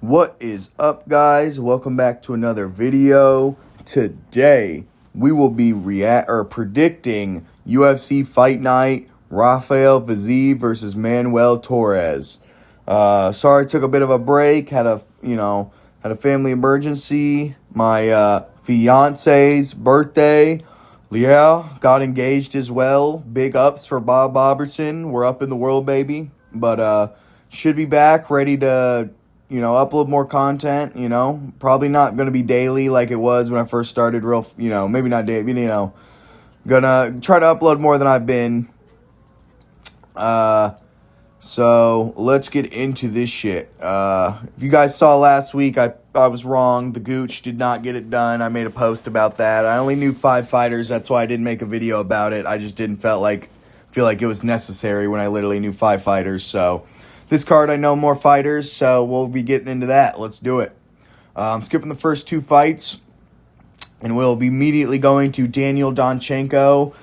What is up, guys? Welcome back to another video. Today, we will be predicting UFC Fight Night Rafael fiziev versus Manuel Torres. Sorry, took a bit of a break. Had a family emergency. My fiance's birthday. Yeah, got engaged as well. Big ups for Bob Boberson. We're up in the world, baby. But should be back, ready to upload more content. Probably not going to be daily like it was when I first started. Maybe not daily. Gonna try to upload more than I've been. So let's get into this shit. If you guys saw last week, I was wrong. The Gooch did not get it done. I made a post about that. I only knew 5 fighters. That's why I didn't make a video about it. I just didn't feel like it was necessary when I literally knew 5 fighters. So this card, I know more fighters, so we'll be getting into that. Let's do it. I'm skipping the first 2 fights, and we'll be immediately going to Daniel Donchenko.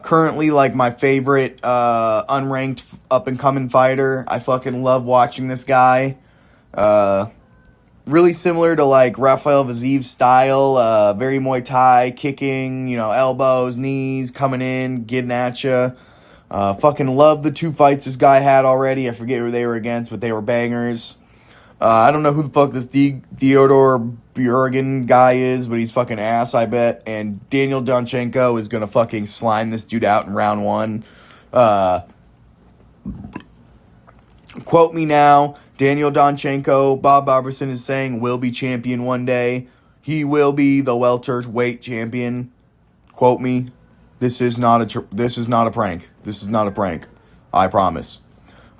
Currently, my favorite unranked up-and-coming fighter. I fucking love watching this guy. Really similar to, Rafael fiziev's style. Very Muay Thai, kicking, elbows, knees, coming in, getting at you. Fucking love the 2 fights this guy had already. I forget who they were against, but they were bangers. I don't know who the fuck this Theodore Bjorgen guy is, but he's fucking ass, I bet. And Daniel Donchenko is gonna fucking slime this dude out in round 1. Quote me now. Daniel Donchenko, Bob Boberson is saying, will be champion one day. He will be the welterweight champion. Quote me. This is not a prank. This is not a prank. I promise.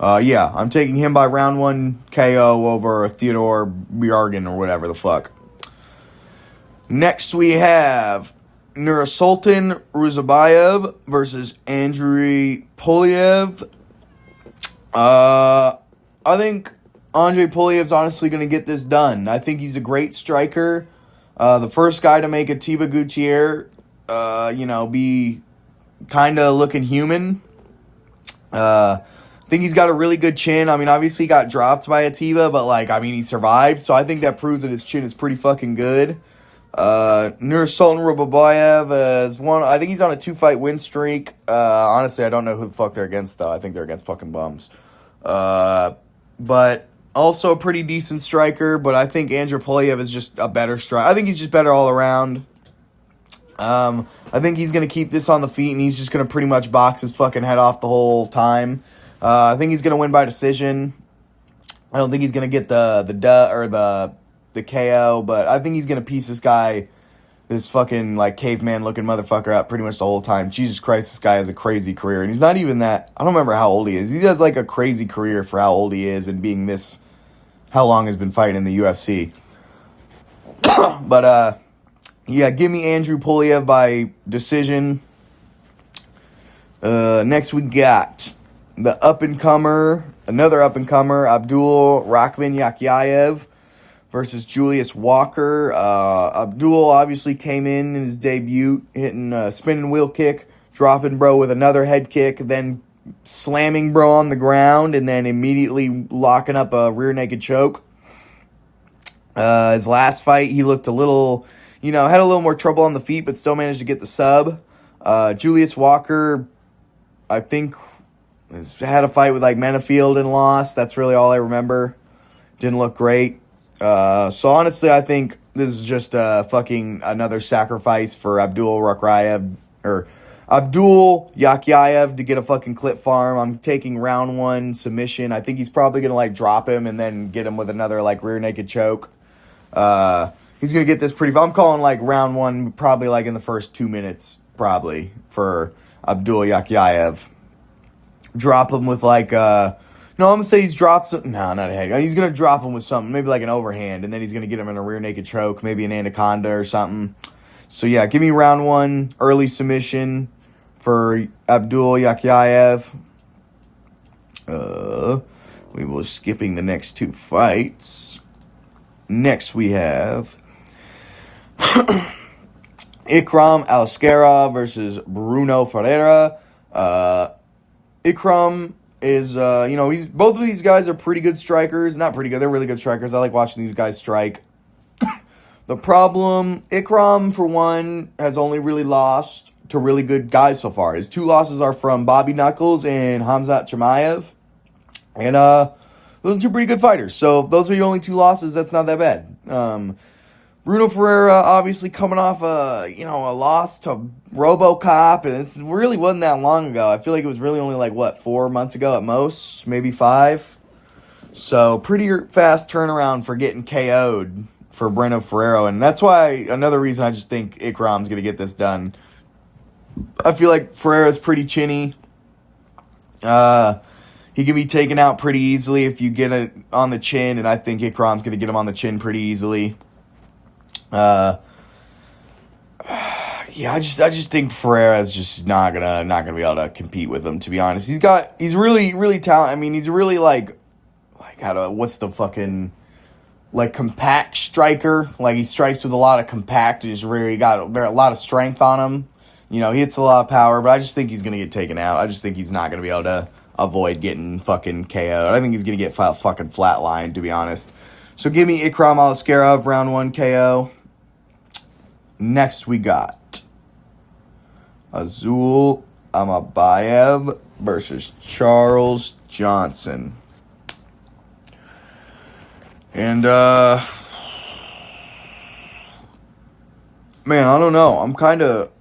I'm taking him by round 1 KO over Theodore Bjorgen or whatever the fuck. Next we have Nursultan Ruzabayev versus Andrei Poliev. I think Andrei Poliev's honestly going to get this done. I think he's a great striker. The first guy to make a Tiba Gutierrez, be kind of looking human. I think he's got a really good chin. I mean, obviously he got dropped by Atiba, but, he survived. So I think that proves that his chin is pretty fucking good. Nursultan Ruzabayev is one. I think he's on a 2-fight win streak. Honestly, I don't know who the fuck they're against, though. I think they're against fucking bums. But also a pretty decent striker. But I think Andrei Poliev is just a better striker. I think he's just better all around. I think he's going to keep this on the feet, and he's just going to pretty much box his fucking head off the whole time. I think he's going to win by decision. I don't think he's going to get the KO, but I think he's going to piece this fucking, caveman-looking motherfucker up pretty much the whole time. Jesus Christ, this guy has a crazy career, and he's not even that. I don't remember how old he is. He has, a crazy career for how old he is and being how long he's been fighting in the UFC. But, give me Andrei Poliev by decision. Next we got the another up-and-comer, Abdul Rahman Yakyayev versus Julius Walker. Abdul obviously came in his debut, hitting a spinning wheel kick, dropping bro with another head kick, then slamming bro on the ground, and then immediately locking up a rear naked choke. His last fight, he looked a little... had a little more trouble on the feet, but still managed to get the sub. Julius Walker, I think, had a fight with, Menafield and lost. That's really all I remember. Didn't look great. So, honestly, I think this is just fucking another sacrifice for Abdul Yakyayev to get a fucking clip farm. I'm taking round 1 submission. I think he's probably going to, drop him and then get him with another, rear naked choke. He's going to get this pretty... I'm calling, round 1 probably, in the first 2 minutes, probably, for Abdul Yakyayev. Drop him with, I'm going to say he's dropped... No, not a head. He's going to drop him with something, maybe, an overhand, and then he's going to get him in a rear naked choke, maybe an anaconda or something. So, give me round 1, early submission for Abdul Yakyayev. We will skipping the next 2 fights. Next, we have Ikram Aliskerov versus Bruno Ferreira. Ikram is, both of these guys are pretty good strikers. Not pretty good, they're really good strikers. I like watching these guys strike. The problem, Ikram, for one, has only really lost to really good guys so far. His 2 losses are from Bobby Knuckles and Hamzat Chimaev. And those are 2 pretty good fighters. So if those are your only 2 losses, that's not that bad. Bruno Ferreira obviously coming off a loss to RoboCop, and it really wasn't that long ago. I feel like it was really only 4 months ago at most, maybe 5. So pretty fast turnaround for getting KO'd for Bruno Ferreira, and that's why another reason I just think Ikram's going to get this done. I feel like Ferreira's pretty chinny. He can be taken out pretty easily if you get it on the chin, and I think Ikram's going to get him on the chin pretty easily. I just think Ferreira's just not gonna be able to compete with him, to be honest. He's really, really talented. I mean, he's really what's the fucking, compact striker. He strikes with a lot of compact. He's really got a lot of strength on him. He hits a lot of power, but I just think he's gonna get taken out. I just think he's not gonna be able to avoid getting fucking KO'd. I think he's gonna get fucking flatlined, to be honest. So give me Ikram Aliskerov, round 1 KO. Next we got Azul Amabayev versus Charles Johnson. And, man, I don't know. I'm kind of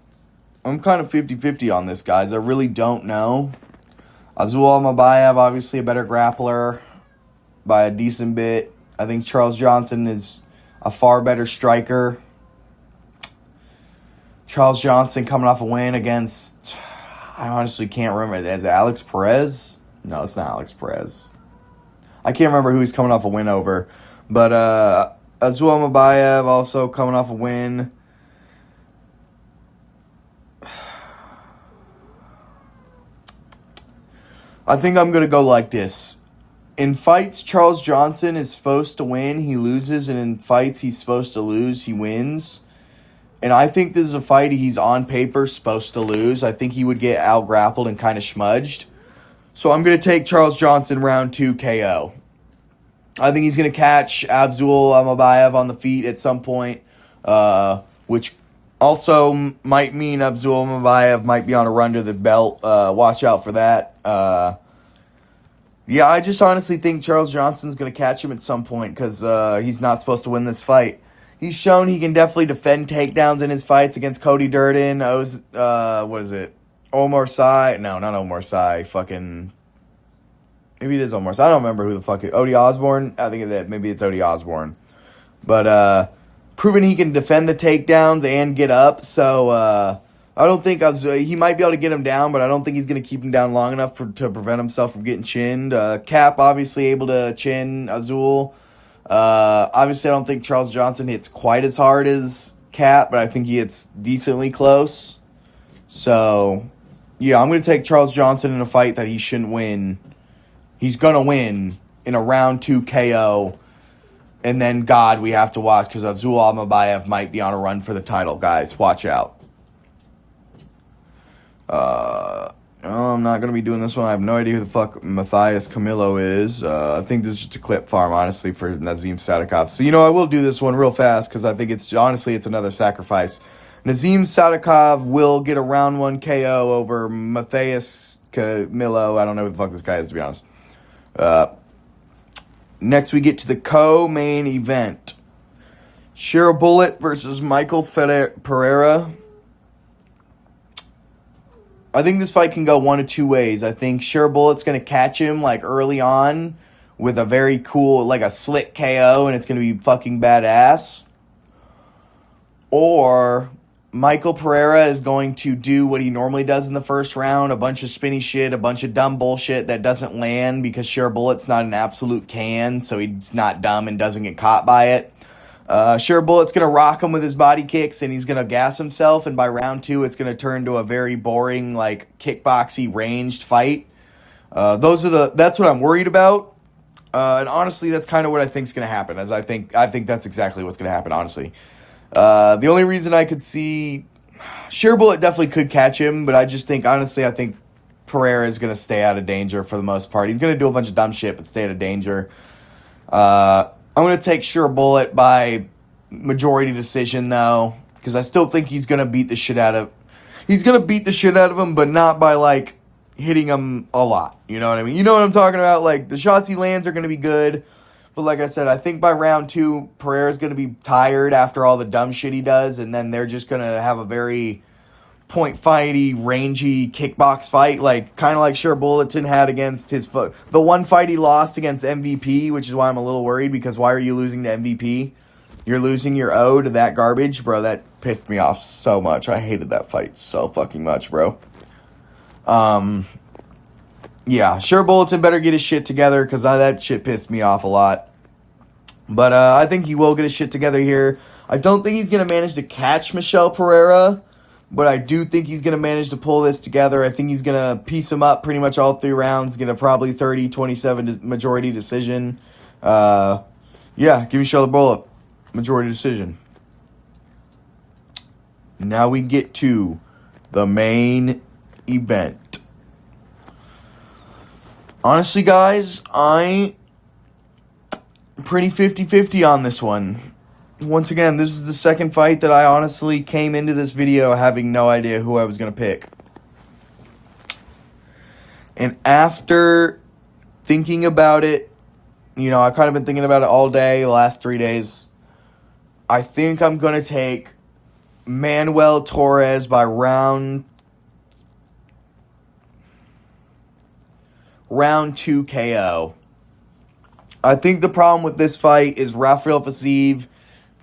50-50 on this, guys. I really don't know. Azul Amabayev, obviously a better grappler by a decent bit. I think Charles Johnson is a far better striker. Charles Johnson coming off a win against, I honestly can't remember. Is it Alex Perez? No, it's not Alex Perez. I can't remember who he's coming off a win over. But Azul Amabayev also coming off a win. I think I'm going to go like this. In fights, Charles Johnson is supposed to win, he loses. And in fights, he's supposed to lose, he wins. And I think this is a fight he's on paper supposed to lose. I think he would get out-grappled and kind of smudged. So I'm going to take Charles Johnson round 2 KO. I think he's going to catch Azul Amabayev on the feet at some point, which also might mean Azul Amabayev might be on a run to the belt. Watch out for that. I just honestly think Charles Johnson's going to catch him at some point because he's not supposed to win this fight. He's shown he can definitely defend takedowns in his fights against Cody Durden. What is it? Omar Sy? No, not Omar Sy. Fucking... Maybe it is Omar Sy. I don't remember who the fuck it is. Odie Osborne? I think maybe it's Odie Osborne. But proven he can defend the takedowns and get up. So I don't think he might be able to get him down, but I don't think he's going to keep him down long enough to prevent himself from getting chinned. Cap obviously able to chin Azul. Obviously, I don't think Charles Johnson hits quite as hard as Cap, but I think he hits decently close. So, yeah, I'm going to take Charles Johnson in a fight that he shouldn't win. He's going to win in a round 2 KO. And then, God, we have to watch because Azul Amabayev might be on a run for the title, guys. Watch out. I'm not going to be doing this one. I have no idea who the fuck Matthias Camillo is. I think this is just a clip farm, honestly, for Nazim Sadikov. So, I will do this one real fast because I think it's another sacrifice. Nazim Sadikov will get a round 1 KO over Matthias Camillo. I don't know who the fuck this guy is, to be honest. Next, we get to the co-main event. Cheryl Bullitt versus Michael Pereira. I think this fight can go one of 2 ways. I think Cheryl Bullitt's going to catch him early on with a very cool, a slick KO, and it's going to be fucking badass. Or Michael Pereira is going to do what he normally does in the first round, a bunch of spinny shit, a bunch of dumb bullshit that doesn't land because Cheryl Bullitt's not an absolute can, so he's not dumb and doesn't get caught by it. Cheryl Bullitt's going to rock him with his body kicks, and he's going to gas himself, and by round 2, it's going to turn to a very boring, kickboxy ranged fight. That's what I'm worried about. And honestly, that's kind of what I think is going to happen, I think that's exactly what's going to happen, honestly. The only reason I could see... Cheryl Bullitt definitely could catch him, but I just think, honestly, I think Pereira is going to stay out of danger for the most part. He's going to do a bunch of dumb shit, but stay out of danger. I'm going to take Sure Bullet by majority decision, though, because I still think he's going to beat the shit out of... He's going to beat the shit out of him, but not by, like, hitting him a lot. You know what I mean? You know what I'm talking about? Like, the shots he lands are going to be good. But like I said, I think by round 2, Pereira's going to be tired after all the dumb shit he does, and then they're just going to have a very point fighty, rangy kickbox fight, like kind of like Sure Bulletin had against the one fight he lost against MVP, which is why I'm a little worried, because why are you losing to MVP? You're losing your O to that garbage, bro. That pissed me off so much. I hated that fight so fucking much, bro. Yeah, Sure Bulletin better get his shit together, because that shit pissed me off a lot. But I think he will get his shit together here. I don't think he's going to manage to catch Michel Pereira, but I do think he's going to manage to pull this together. I think he's going to piece him up pretty much all 3 rounds, get a probably 30-27 majority decision. Yeah, give me Michel Bullet. Majority decision. Now we get to the main event. Honestly, guys, I'm pretty 50-50 on this one. Once again, this is the second fight that I honestly came into this video having no idea who I was going to pick. And after thinking about it, you know, I've kind of been thinking about it all day, the last 3 days. I think I'm going to take Manuel Torres by round 2 KO. I think the problem with this fight is Rafael fiziev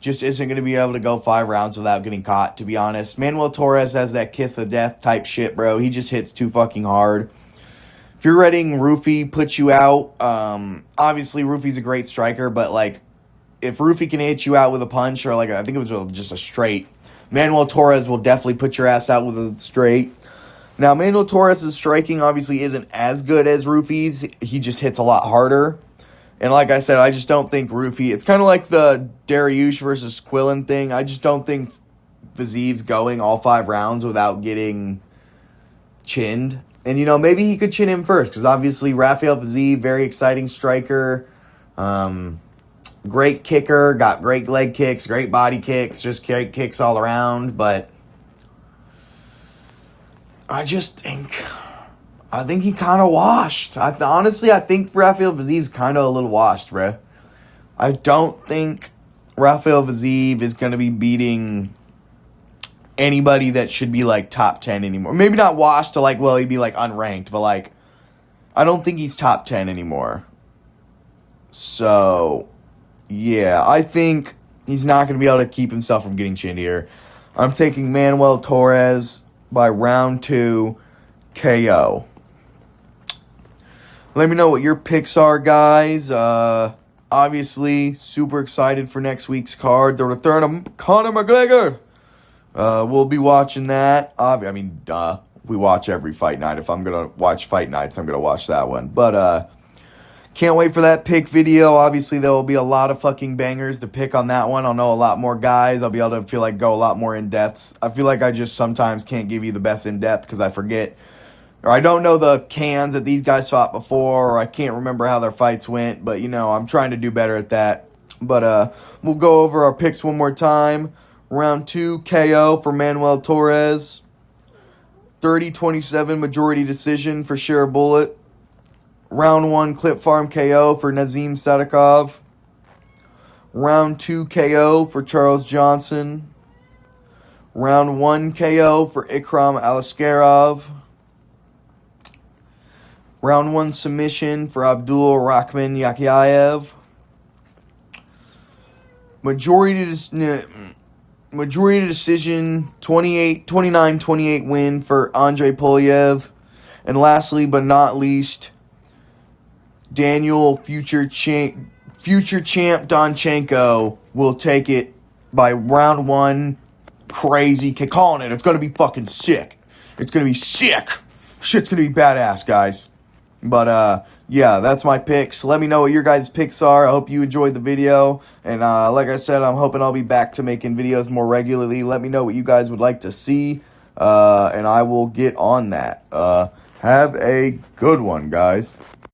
just isn't going to be able to go 5 rounds without getting caught, to be honest. Manuel Torres has that kiss of death type shit, bro. He just hits too fucking hard. If you're letting Rufy put you out, obviously Rufy's a great striker, but like, if Rufy can hit you out with a punch, or like, I think it was just a straight, Manuel Torres will definitely put your ass out with a straight. Now, Manuel Torres' striking obviously isn't as good as Rufy's. He just hits a lot harder. And like I said, I just don't think Rufy... It's kind of like the Dariush versus Quillen thing. I just don't think Fiziev's going all 5 rounds without getting chinned. And, you know, maybe he could chin him first, because obviously Rafael Fiziev, very exciting striker. Great kicker, got great leg kicks, great body kicks, just great kicks all around. But I think he kind of washed. Honestly, I think Rafael Fiziev's kind of a little washed, bruh. I don't think Rafael Fiziev is going to be beating anybody that should be, like, top 10 anymore. Maybe not washed to, like, well, he'd be, like, unranked. But, like, I don't think he's top 10 anymore. So, yeah, I think he's not going to be able to keep himself from getting chinned here. I'm taking Manuel Torres by round 2 KO. Let me know what your picks are, guys. Obviously, super excited for next week's card. The return of Conor McGregor. We'll be watching that. We watch every fight night. If I'm going to watch fight nights, I'm going to watch that one. But can't wait for that pick video. Obviously, there will be a lot of fucking bangers to pick on that one. I'll know a lot more guys. I'll be able to feel like go a lot more in-depths. I feel like I just sometimes can't give you the best in-depth because I forget. Or I don't know the cans that these guys fought before, or I can't remember how their fights went. But, you know, I'm trying to do better at that. But we'll go over our picks one more time. Round 2, KO for Manuel Torres. 30-27 majority decision for Sure Bullet. Round 1, Clip Farm KO for Nazim Sadikov. Round 2, KO for Charles Johnson. Round 1, KO for Ikram Aliskerov. Round 1 submission for Abdul Rahman Yakyaev. Majority decision, 29-28 win for Andrei Polyev. And lastly, but not least, Daniel future champ Donchenko will take it by round 1. Crazy kick. Calling it. It's going to be fucking sick. It's going to be sick. Shit's going to be badass, guys. But, yeah, that's my picks. Let me know what your guys' picks are. I hope you enjoyed the video. And, like I said, I'm hoping I'll be back to making videos more regularly. Let me know what you guys would like to see. And I will get on that. Have a good one, guys.